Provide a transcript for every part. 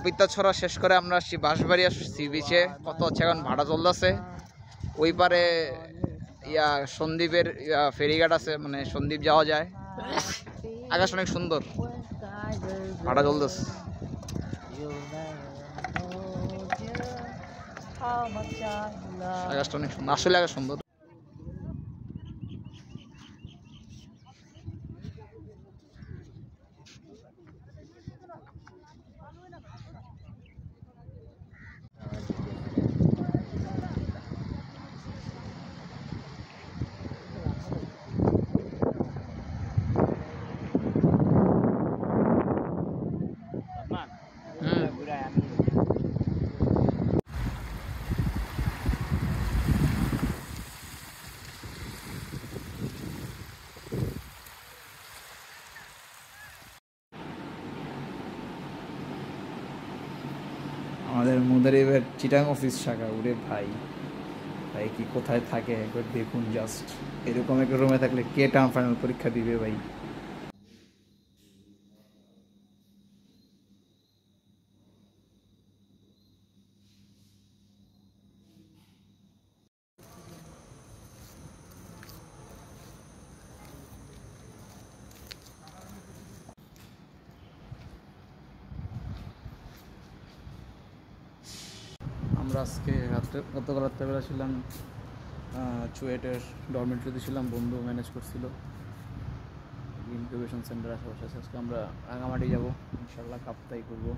পাপিতাছড়া শেষ করে আমরা আসছি বাঁশবাড়িয়া সি বিচে। কত হচ্ছে এখন ভাড়া চলতেছে। ওই পারে সন্দ্বীপের ফেরিঘাট আছে, মানে সন্দ্বীপ যাওয়া যায়। আকাশ অনেক সুন্দর, ভাড়া চলতেছে। আকাশটা অনেক সুন্দর, আসলে আকাশ সুন্দর। আমাদের মুদারিবের চিটাং অফিস শাখা। ওরে ভাই, ভাই কি কোথায় থাকে একবার দেখুন জাস্ট। এরকম একটা রুমে থাকলে কে টার্ম ফাইনাল পরীক্ষা দিবে ভাই। আমরা আজকে গতকাল রাত্রেবেলা ছিলাম চুয়েটের ডরমেটরিতে ছিলাম, বন্ধু ম্যানেজ করছিল ইনকিউবেশন সেন্টার আশেপাশে। আজকে আমরা রাঙামাটি যাব ইনশাল্লাহ, কাপ্তাই করবো।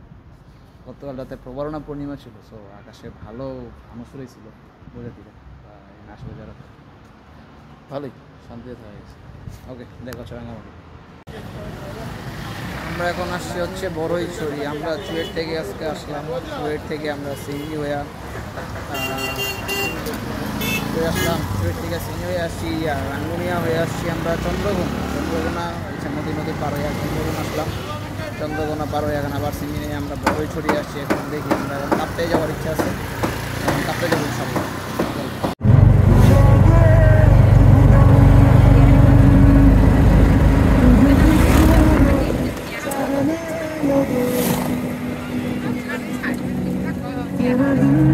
গতকাল রাতে প্রবলনা পূর্ণিমা ছিল, সো আকাশে ভালো মানুষ ছিল প্রজাতিরা আসলে যারা ভালোই শান্তিতে থাকা গেছে। ওকে, দেখা হচ্ছে রাঙামাটি। আমরা এখন আসছি হচ্ছে বড়ইছড়ি। আমরা চুয়েট থেকে আজকে আসলাম, চুয়েট থেকে আমরা সিঙ্গি হয়ে আসলাম, চুয়েট থেকে সিঙ্গি হয়ে আসছি রাঙ্গুনিয়া হয়ে আসছি আমরা চন্দ্রকোনা নদী পার হয়ে চন্দ্রকোনা আসলাম। চন্দ্রকোনা পার হয়ে এখন আবার সিঙ্গি নিয়ে আমরা বড়ইছড়ি আসছি। এখন দেখি আমরা এখন কাপ্তাই যাওয়ার ইচ্ছা আছে, এখন কাপ্তাই যাবো ইনশাল্লাহ। Yeah.